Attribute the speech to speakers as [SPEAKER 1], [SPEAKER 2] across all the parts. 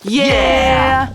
[SPEAKER 1] Yeah!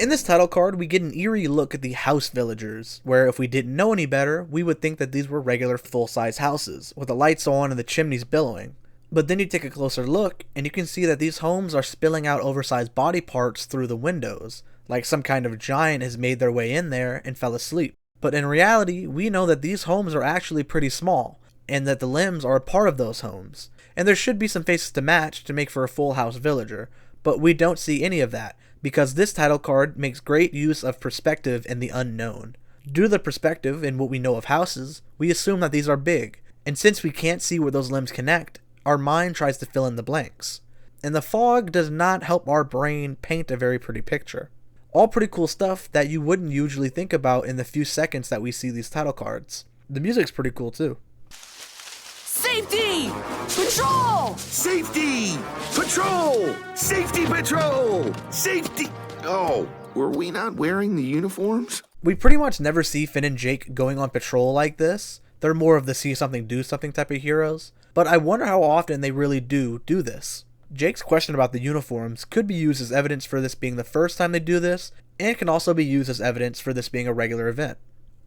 [SPEAKER 2] In this title card, we get an eerie look at the house villagers, where if we didn't know any better, we would think that these were regular full-size houses, with the lights on and the chimneys billowing. But then you take a closer look, and you can see that these homes are spilling out oversized body parts through the windows, like some kind of giant has made their way in there and fell asleep. But in reality, we know that these homes are actually pretty small, and that the limbs are a part of those homes. And there should be some faces to match to make for a full house villager, but we don't see any of that, because this title card makes great use of perspective and the unknown. Due to the perspective and what we know of houses, we assume that these are big, and since we can't see where those limbs connect, our mind tries to fill in the blanks. And the fog does not help our brain paint a very pretty picture. All pretty cool stuff that you wouldn't usually think about in the few seconds that we see these title cards. The music's pretty cool too.
[SPEAKER 1] Safety! Patrol!
[SPEAKER 3] Safety! Patrol! Safety patrol! Safety! Oh, were we not wearing the uniforms?
[SPEAKER 2] We pretty much never see Finn and Jake going on patrol like this. They're more of the see something do something type of heroes. But I wonder how often they really do this. Jake's question about the uniforms could be used as evidence for this being the first time they do this, and can also be used as evidence for this being a regular event.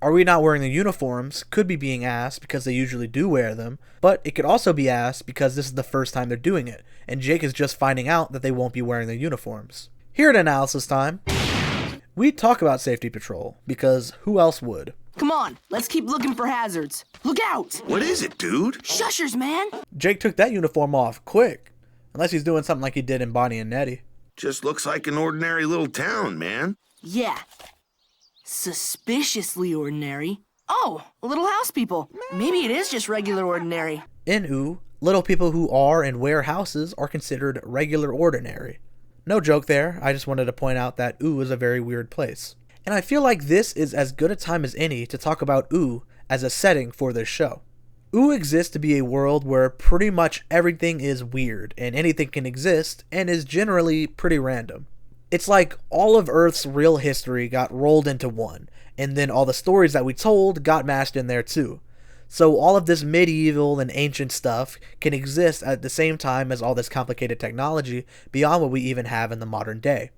[SPEAKER 2] Are we not wearing the uniforms could be being asked because they usually do wear them, but it could also be asked because this is the first time they're doing it, and Jake is just finding out that they won't be wearing their uniforms. Here at Analysis Time, we talk about Safety Patrol, because who else would?
[SPEAKER 1] Come on, let's keep looking for hazards. Look out!
[SPEAKER 3] What is it, dude?
[SPEAKER 1] Shushers, man!
[SPEAKER 2] Jake took that uniform off quick, unless he's doing something like he did in Bonnie and Nettie.
[SPEAKER 3] Just looks like an ordinary little town, man.
[SPEAKER 1] Yeah. Suspiciously ordinary. Oh, little house people. Maybe it is just regular ordinary.
[SPEAKER 2] In OO, little people who are and wear houses are considered regular ordinary. No joke there, I just wanted to point out that OO is a very weird place. And I feel like this is as good a time as any to talk about OO as a setting for this show. OO exists to be a world where pretty much everything is weird and anything can exist and is generally pretty random. It's like all of Earth's real history got rolled into one, and then all the stories that we told got mashed in there too. So all of this medieval and ancient stuff can exist at the same time as all this complicated technology beyond what we even have in the modern day.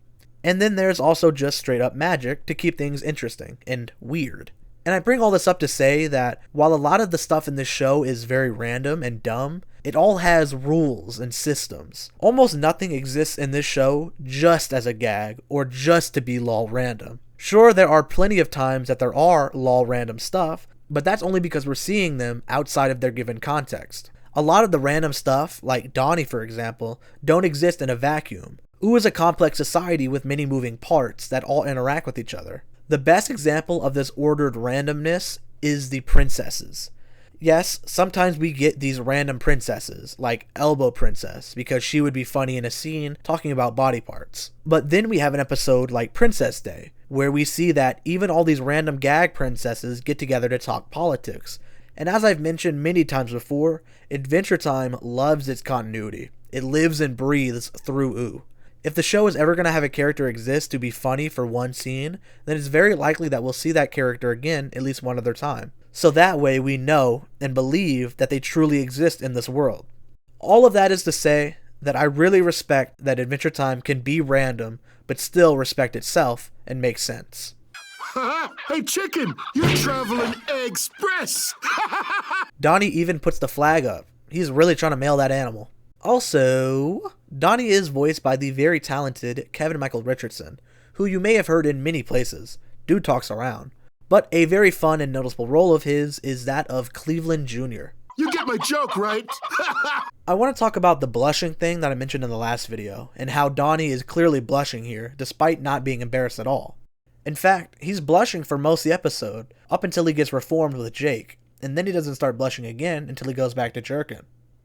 [SPEAKER 2] And then there's also just straight up magic to keep things interesting and weird. And I bring all this up to say that while a lot of the stuff in this show is very random and dumb, it all has rules and systems. Almost nothing exists in this show just as a gag or just to be lol random. Sure, there are plenty of times that there are lol random stuff, but that's only because we're seeing them outside of their given context. A lot of the random stuff, like Donny for example, don't exist in a vacuum. OO is a complex society with many moving parts that all interact with each other. The best example of this ordered randomness is the princesses. Yes, sometimes we get these random princesses, like Elbow Princess, because she would be funny in a scene talking about body parts. But then we have an episode like Princess Day, where we see that even all these random gag princesses get together to talk politics. And as I've mentioned many times before, Adventure Time loves its continuity. It lives and breathes through OO. If the show is ever going to have a character exist to be funny for one scene, then it's very likely that we'll see that character again at least one other time. So that way we know and believe that they truly exist in this world. All of that is to say that I really respect that Adventure Time can be random, but still respect itself and make sense.
[SPEAKER 3] Hey, chicken, you're traveling express.
[SPEAKER 2] Donny even puts the flag up. He's really trying to mail that animal. Also, Donny is voiced by the very talented Kevin Michael Richardson, who you may have heard in many places. Dude talks around. But a very fun and noticeable role of his is that of Cleveland Jr.
[SPEAKER 3] You get my joke, right?
[SPEAKER 2] I want to talk about the blushing thing that I mentioned in the last video, and how Donny is clearly blushing here, despite not being embarrassed at all. In fact, he's blushing for most of the episode, up until he gets reformed with Jake, and then he doesn't start blushing again until he goes back to jerking.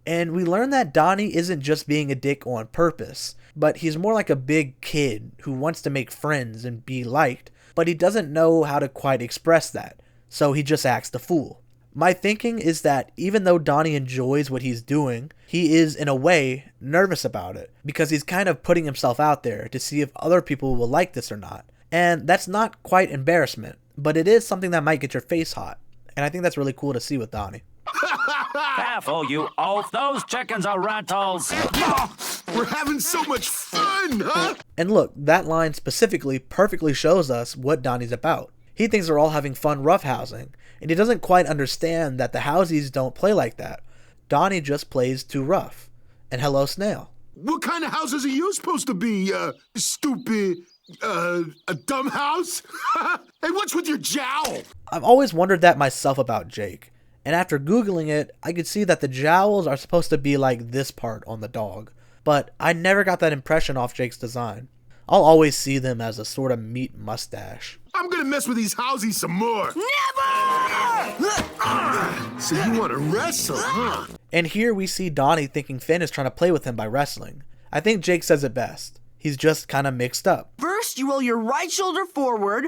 [SPEAKER 2] And we learn that Donny isn't just being a dick on purpose, but he's more like a big kid who wants to make friends and be liked, but he doesn't know how to quite express that, so he just acts the fool. My thinking is that even though Donny enjoys what he's doing, he is in a way nervous about it, because he's kind of putting himself out there to see if other people will like this or not. And that's not quite embarrassment, but it is something that might get your face hot. And I think that's really cool to see with Donnie.
[SPEAKER 4] Careful, you oaf. Those chickens are rattles.
[SPEAKER 3] We're having so much fun, huh?
[SPEAKER 2] And look, that line specifically perfectly shows us what Donnie's about. He thinks they're all having fun roughhousing, and he doesn't quite understand that the Housies don't play like that. Donnie just plays too rough. And hello, Snail.
[SPEAKER 3] What kind of houses are you supposed to be, stupid, a dumb house? Hey, what's with your jowl?
[SPEAKER 2] I've always wondered that myself about Jake. And after Googling it, I could see that the jowls are supposed to be like this part on the dog. But I never got that impression off Jake's design. I'll always see them as a sort of meat mustache.
[SPEAKER 3] I'm gonna mess with these Housies some more.
[SPEAKER 1] Never!
[SPEAKER 3] So you wanna wrestle, huh?
[SPEAKER 2] And here we see Donnie thinking Finn is trying to play with him by wrestling. I think Jake says it best. He's just kind of mixed up.
[SPEAKER 1] First, you roll your right shoulder forward.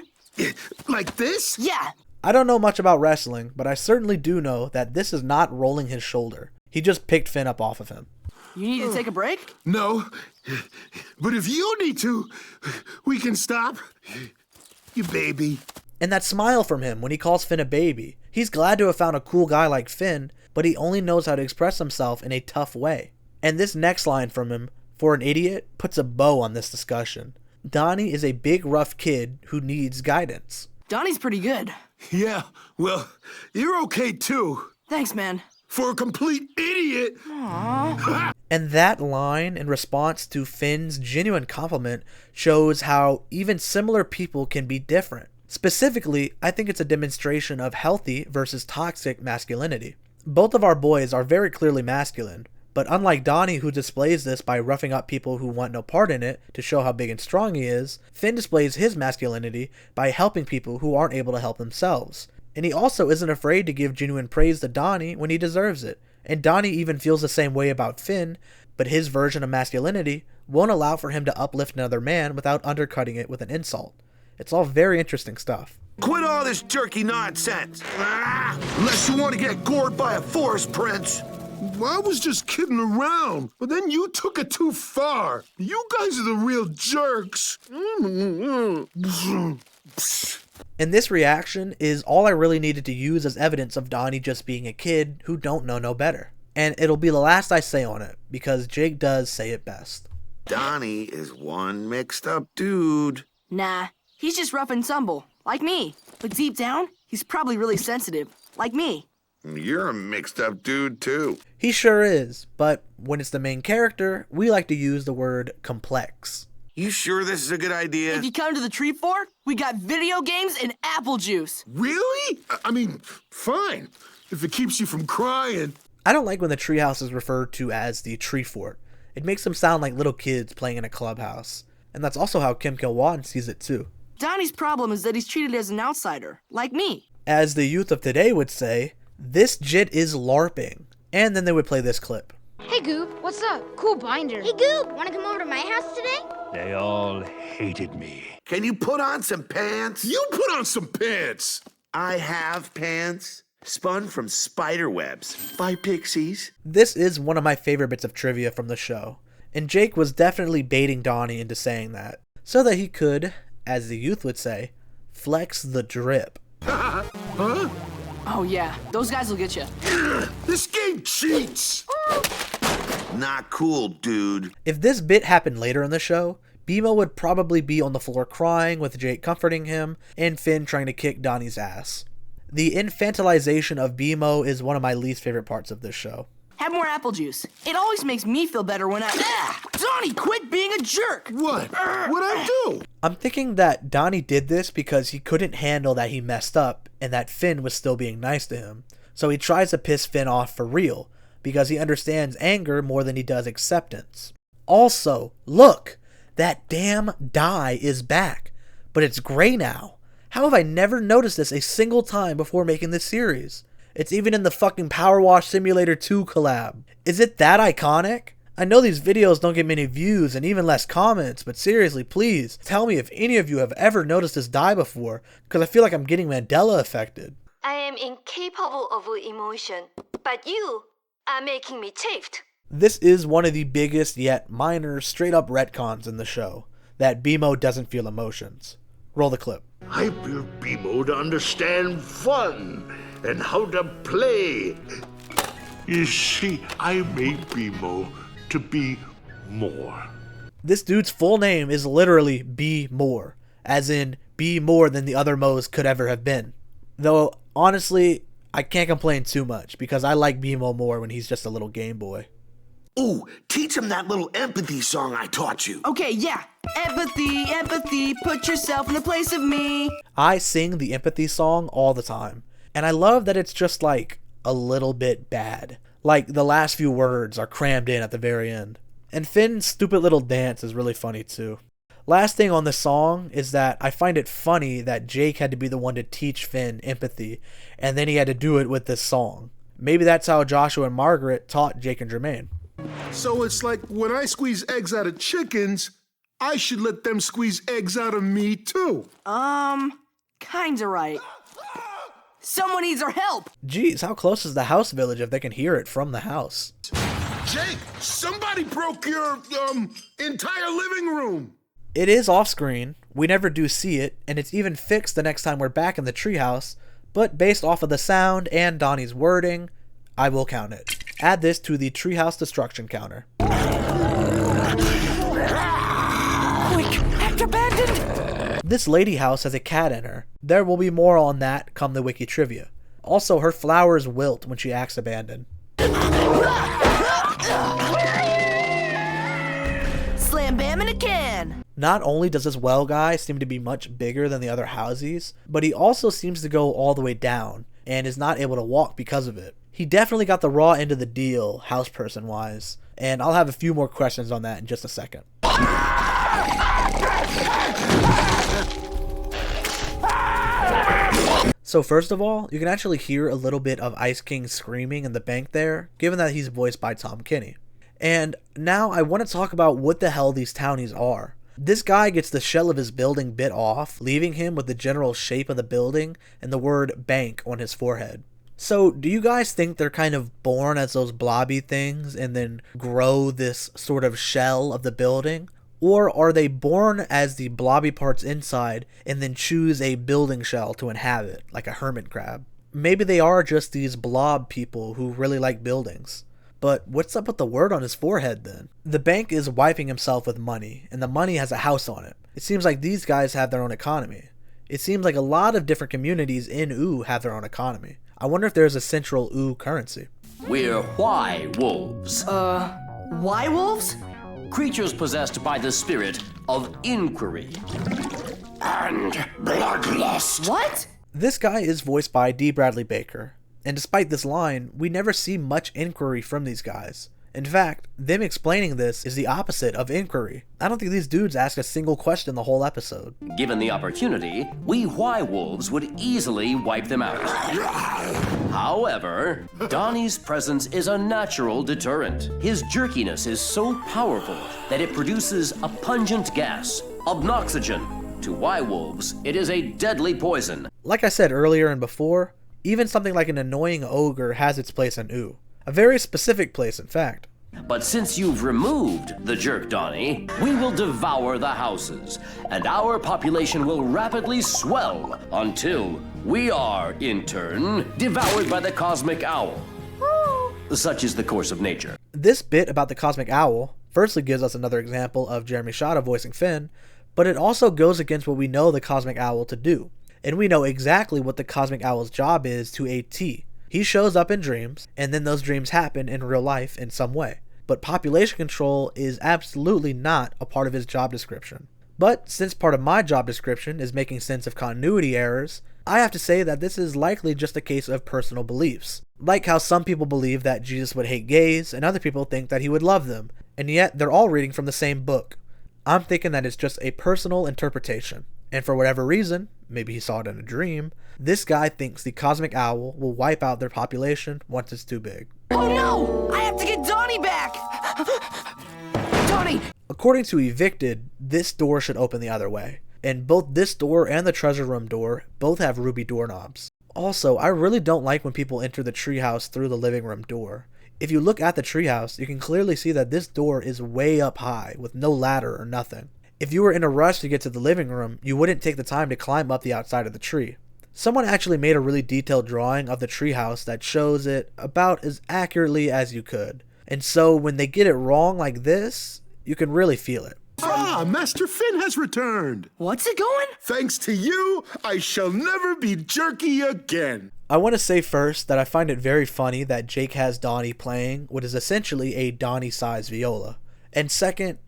[SPEAKER 3] Like this?
[SPEAKER 1] Yeah.
[SPEAKER 2] I don't know much about wrestling, but I certainly do know that this is not rolling his shoulder. He just picked Finn up off of him.
[SPEAKER 1] You need to take a break?
[SPEAKER 3] No. But if you need to, we can stop. You baby.
[SPEAKER 2] And that smile from him when he calls Finn a baby. He's glad to have found a cool guy like Finn, but he only knows how to express himself in a tough way. And this next line from him, for an idiot, puts a bow on this discussion. Donnie is a big rough kid who needs guidance.
[SPEAKER 1] Donnie's pretty good.
[SPEAKER 3] Yeah, well, you're okay too.
[SPEAKER 1] Thanks, man.
[SPEAKER 3] For a complete idiot.
[SPEAKER 2] And that line, in response to Finn's genuine compliment, shows how even similar people can be different. Specifically, I think it's a demonstration of healthy versus toxic masculinity. Both of our boys are very clearly masculine, but unlike Donnie, who displays this by roughing up people who want no part in it to show how big and strong he is, Finn displays his masculinity by helping people who aren't able to help themselves. And he also isn't afraid to give genuine praise to Donnie when he deserves it. And Donnie even feels the same way about Finn, but his version of masculinity won't allow for him to uplift another man without undercutting it with an insult. It's all very interesting stuff.
[SPEAKER 3] Quit all this jerky nonsense. Unless you want to get gored by a forest prince. I was just kidding around, but then you took it too far. You guys are the real jerks.
[SPEAKER 2] And this reaction is all I really needed to use as evidence of Donnie just being a kid who don't know no better. And it'll be the last I say on it, because Jake does say it best.
[SPEAKER 3] Donnie is one mixed up dude.
[SPEAKER 1] Nah, he's just rough and tumble, like me. But deep down, he's probably really sensitive, like me.
[SPEAKER 3] You're a mixed up dude too.
[SPEAKER 2] He sure is, but when it's the main character, we like to use the word complex.
[SPEAKER 3] You sure this is a good idea?
[SPEAKER 1] If you come to the tree fort, we got video games and apple juice.
[SPEAKER 3] Really? I mean, fine. If it keeps you from crying.
[SPEAKER 2] I don't like when the treehouse is referred to as the tree fort. It makes them sound like little kids playing in a clubhouse. And that's also how Kim Kil-won sees it too.
[SPEAKER 1] Donnie's problem is that he's treated as an outsider, like me.
[SPEAKER 2] As the youth of today would say, this jit is LARPing. And then they would play this clip.
[SPEAKER 5] Hey Goop, what's up? Cool binder.
[SPEAKER 6] Hey Goop, wanna come over to my house today?
[SPEAKER 4] They all hated me.
[SPEAKER 3] Can you put on some pants?
[SPEAKER 7] You put on some pants.
[SPEAKER 3] I have pants. Spun from spider webs by pixies.
[SPEAKER 2] This is one of my favorite bits of trivia from the show. And Jake was definitely baiting Donnie into saying that, so that he could, as the youth would say, flex the drip.
[SPEAKER 3] Huh?
[SPEAKER 1] Oh yeah, those guys will get you.
[SPEAKER 3] This game cheats. Not cool, dude.
[SPEAKER 2] If this bit happened later in the show, BMO would probably be on the floor crying with Jake comforting him and Finn trying to kick Donnie's ass. The infantilization of BMO is one of my least favorite parts of this show.
[SPEAKER 1] Have more apple juice. It always makes me feel better when Donnie, quit being a jerk!
[SPEAKER 3] What? What'd I do?
[SPEAKER 2] I'm thinking that Donnie did this because he couldn't handle that he messed up and that Finn was still being nice to him. So he tries to piss Finn off for real, because he understands anger more than he does acceptance. Also, look! That damn dye is back, but it's gray now. How have I never noticed this a single time before making this series? It's even in the fucking Power Wash Simulator 2 collab. Is it that iconic? I know these videos don't get many views and even less comments, but seriously, please, tell me if any of you have ever noticed this dye before, because I feel like I'm getting Mandela affected.
[SPEAKER 6] I am incapable of emotion, but you are making me chafed.
[SPEAKER 2] This is one of the biggest yet minor straight up retcons in the show, that BMO doesn't feel emotions. Roll the clip.
[SPEAKER 7] I built BMO to understand fun and how to play. You see, I made BMO to be more.
[SPEAKER 2] This dude's full name is literally Be More, as in be more than the other Moes could ever have been. Though, honestly, I can't complain too much because I like BMO more when he's just a little Game Boy.
[SPEAKER 3] Ooh, teach him that little empathy song I taught you.
[SPEAKER 1] Okay, yeah. Empathy, empathy, put yourself in the place of me.
[SPEAKER 2] I sing the empathy song all the time, and I love that it's just like a little bit bad. Like the last few words are crammed in at the very end. And Finn's stupid little dance is really funny too. Last thing on the song is that I find it funny that Jake had to be the one to teach Finn empathy, and then he had to do it with this song. Maybe that's how Joshua and Margaret taught Jake and Jermaine.
[SPEAKER 3] So it's like when I squeeze eggs out of chickens, I should let them squeeze eggs out of me too.
[SPEAKER 1] Kinda right. Someone needs our help.
[SPEAKER 2] Geez, how close is the house village if they can hear it from the house?
[SPEAKER 3] Jake, somebody broke your, entire living room.
[SPEAKER 2] It is off screen, we never do see it, and it's even fixed the next time we're back in the treehouse, but based off of the sound and Donnie's wording, I will count it. Add this to the treehouse destruction counter.
[SPEAKER 1] Quick, act abandoned.
[SPEAKER 2] This lady house has a cat in her. There will be more on that come the wiki trivia. Also, her flowers wilt when she acts abandoned.
[SPEAKER 1] Slam bam in a can.
[SPEAKER 2] Not only does this well guy seem to be much bigger than the other housies, but he also seems to go all the way down and is not able to walk because of it. He definitely got the raw end of the deal, house person wise, and I'll have a few more questions on that in just a second. So first of all, you can actually hear a little bit of Ice King screaming in the bank there, given that he's voiced by Tom Kenny. And now I want to talk about what the hell these townies are. This guy gets the shell of his building bit off, leaving him with the general shape of the building and the word bank on his forehead. So do you guys think they're kind of born as those blobby things and then grow this sort of shell of the building? Or are they born as the blobby parts inside and then choose a building shell to inhabit, like a hermit crab? Maybe they are just these blob people who really like buildings. But what's up with the word on his forehead then? The bank is wiping himself with money, and the money has a house on it. It seems like these guys have their own economy. It seems like a lot of different communities in Ooh have their own economy. I wonder if there's a central Ooh currency.
[SPEAKER 4] We're why wolves,
[SPEAKER 1] Why wolves?
[SPEAKER 4] creatures possessed by the spirit of inquiry.
[SPEAKER 7] And bloodlust.
[SPEAKER 1] What?
[SPEAKER 2] This guy is voiced by D. Bradley Baker, and despite this line, we never see much inquiry from these guys. In fact, them explaining this is the opposite of inquiry. I don't think these dudes ask a single question the whole episode.
[SPEAKER 4] Given the opportunity, we why wolves would easily wipe them out. However, Donnie's presence is a natural deterrent. His jerkiness is so powerful that it produces a pungent gas, obnoxygen. To why wolves, it is a deadly poison.
[SPEAKER 2] Like I said earlier and before, even something like an annoying ogre has its place in Ooh. A very specific place, in fact.
[SPEAKER 4] But since you've removed the jerk, Donnie, we will devour the houses, and our population will rapidly swell until we are, in turn, devoured by the cosmic owl. Such is the course of nature.
[SPEAKER 2] This bit about the cosmic owl firstly gives us another example of Jeremy Shada voicing Finn, but it also goes against what we know the cosmic owl to do. And we know exactly what the cosmic owl's job is to a T. He shows up in dreams, and then those dreams happen in real life in some way. But population control is absolutely not a part of his job description. But since part of my job description is making sense of continuity errors, I have to say that this is likely just a case of personal beliefs. Like how some people believe that Jesus would hate gays, and other people think that he would love them, and yet they're all reading from the same book. I'm thinking that it's just a personal interpretation. And for whatever reason, maybe he saw it in a dream, this guy thinks the cosmic owl will wipe out their population once it's too big.
[SPEAKER 1] Oh no! I have to get Donnie back! Donnie!
[SPEAKER 2] According to Evicted, this door should open the other way. And both this door and the treasure room door both have ruby doorknobs. Also, I really don't like when people enter the treehouse through the living room door. If you look at the treehouse, you can clearly see that this door is way up high with no ladder or nothing. If you were in a rush to get to the living room, you wouldn't take the time to climb up the outside of the tree. Someone actually made a really detailed drawing of the treehouse that shows it about as accurately as you could. And so when they get it wrong like this, you can really feel it.
[SPEAKER 3] Ah, Master Finn has returned.
[SPEAKER 1] What's it going?
[SPEAKER 3] Thanks to you, I shall never be jerky again.
[SPEAKER 2] I want to say first that I find it very funny that Jake has Donny playing what is essentially a Donny-sized viola. And second,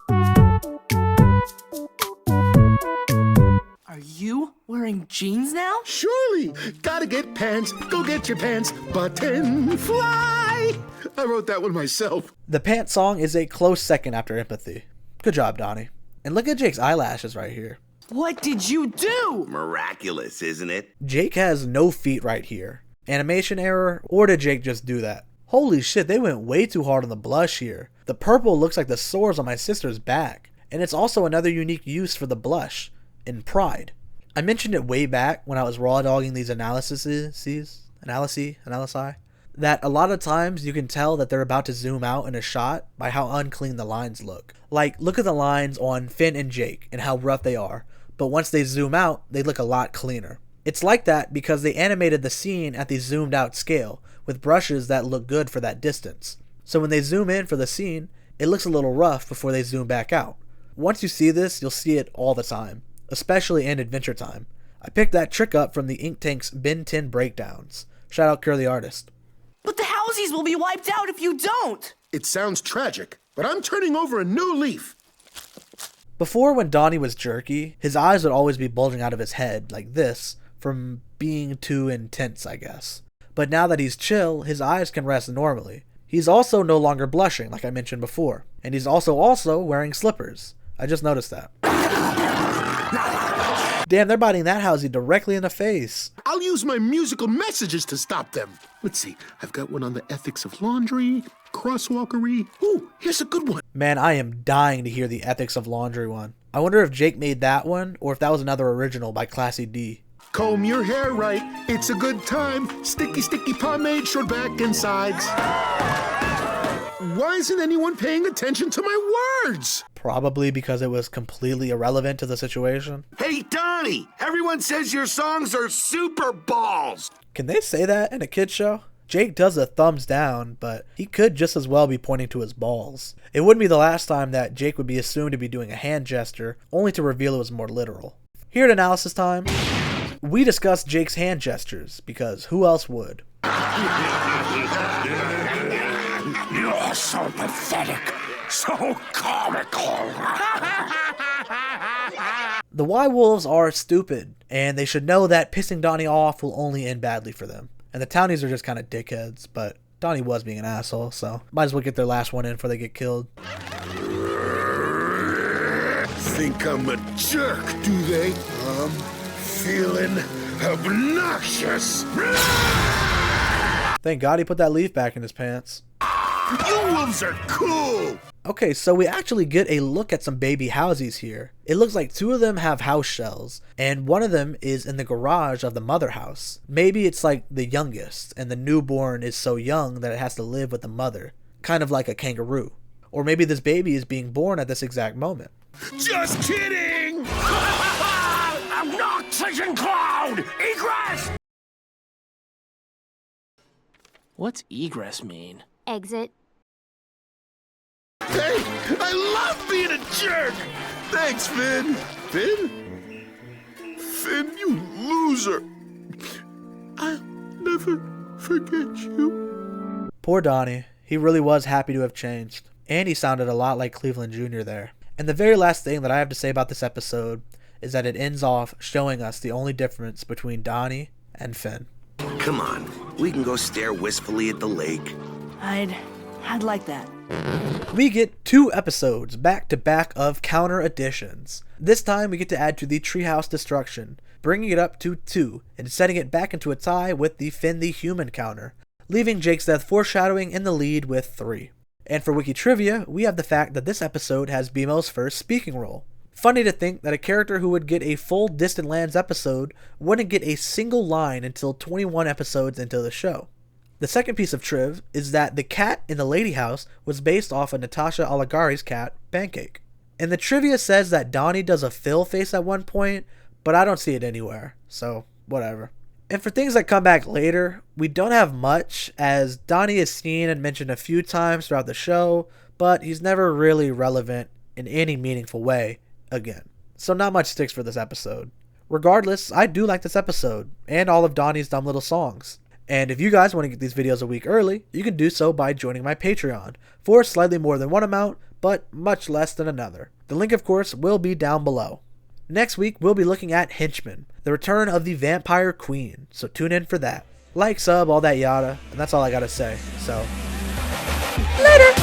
[SPEAKER 1] Are you wearing jeans now?
[SPEAKER 3] Surely, gotta get pants, go get your pants, button fly. I wrote that one myself.
[SPEAKER 2] the pants song is a close second after Empathy. Good job, Donny. And look at Jake's eyelashes right here.
[SPEAKER 1] What did you do?
[SPEAKER 8] Miraculous, isn't it?
[SPEAKER 2] Jake has no feet right here. Animation error, or did Jake just do that? Holy shit, they went way too hard on the blush here. The purple looks like the sores on my sister's back. And it's also another unique use for the blush, in Pride. I mentioned it way back when I was raw dogging these analysi, that a lot of times you can tell that they're about to zoom out in a shot by how unclean the lines look. Like, look at the lines on Finn and Jake and how rough they are, but once they zoom out, they look a lot cleaner. It's like that because they animated the scene at the zoomed out scale, with brushes that look good for that distance. So when they zoom in for the scene, it looks a little rough before they zoom back out. Once you see this, you'll see it all the time, especially in Adventure Time. I picked that trick up from the Ink Tank's Ben 10 breakdowns. Shout out Curly Artist.
[SPEAKER 1] But the housies will be wiped out if you don't.
[SPEAKER 3] It sounds tragic, but I'm turning over a new leaf.
[SPEAKER 2] Before, when Donny was jerky, his eyes would always be bulging out of his head, like this, from being too intense, I guess. But now that he's chill, his eyes can rest normally. He's also no longer blushing, like I mentioned before. And he's also wearing slippers. I just noticed that. Damn, they're biting that housie directly in the face.
[SPEAKER 3] I'll use my musical messages to stop them. Let's see, I've got one on the ethics of laundry, crosswalkery. Ooh, here's a good one.
[SPEAKER 2] Man, I am dying to hear the ethics of laundry one. I wonder if Jake made that one, or if that was another original by Classy D.
[SPEAKER 3] Comb your hair right, it's a good time. Sticky, sticky pomade, short back and sides. Why isn't anyone paying attention to my words?
[SPEAKER 2] Probably because it was completely irrelevant to the situation.
[SPEAKER 8] Hey, Donny! Everyone says your songs are super balls!
[SPEAKER 2] Can they say that in a kid's show? Jake does a thumbs down, but he could just as well be pointing to his balls. It wouldn't be the last time that Jake would be assumed to be doing a hand gesture, only to reveal it was more literal. Here at Analysis Time, we discuss Jake's hand gestures, because who else would?
[SPEAKER 7] You're so pathetic, so comical.
[SPEAKER 2] The Y-Wolves are stupid, and they should know that pissing Donny off will only end badly for them. And the Townies are just kind of dickheads, but Donny was being an asshole, so might as well get their last one in before they get killed.
[SPEAKER 3] Think I'm a jerk, do they? I'm feeling obnoxious.
[SPEAKER 2] Thank God he put that leaf back in his pants.
[SPEAKER 3] You wolves are cool.
[SPEAKER 2] Okay, so we actually get a look at some baby housies here. It looks like two of them have house shells, and one of them is in the garage of the mother house. Maybe it's like the youngest, and the newborn is so young that it has to live with the mother, kind of like a kangaroo. Or maybe this baby is being born at this exact moment.
[SPEAKER 3] Just kidding.
[SPEAKER 7] An oxygen cloud! Egress!
[SPEAKER 9] What's egress mean?
[SPEAKER 5] Exit.
[SPEAKER 3] Hey, I love being a jerk. Thanks, Finn. Finn? Finn, you loser. I'll never forget you.
[SPEAKER 2] Poor Donny. He really was happy to have changed. And he sounded a lot like Cleveland Jr. there. And the very last thing that I have to say about this episode is that it ends off showing us the only difference between Donny and Finn.
[SPEAKER 8] Come on, we can go stare wistfully at the lake.
[SPEAKER 1] I'd like that.
[SPEAKER 2] We get 2 episodes back to back of counter additions. This time we get to add to the Treehouse Destruction, bringing it up to 2 and setting it back into a tie with the Finn the Human counter, leaving Jake's death foreshadowing in the lead with 3. And for Wiki Trivia, we have the fact that this episode has BMO's first speaking role. Funny to think that a character who would get a full Distant Lands episode wouldn't get a single line until 21 episodes into the show. The second piece of triv is that the cat in the lady house was based off of Natasha Allegari's cat, Pancake. And the trivia says that Donny does a Phil face at one point, but I don't see it anywhere, so whatever. And for things that come back later, we don't have much, as Donny is seen and mentioned a few times throughout the show, but he's never really relevant in any meaningful way again. So not much sticks for this episode. Regardless, I do like this episode, and all of Donny's dumb little songs. And if you guys want to get these videos a week early, you can do so by joining my Patreon, for slightly more than one amount, but much less than another. The link, of course, will be down below. Next week, we'll be looking at Henchmen, the return of the Vampire Queen, so tune in for that. Like, sub, all that yada, and that's all I gotta say, so... Later!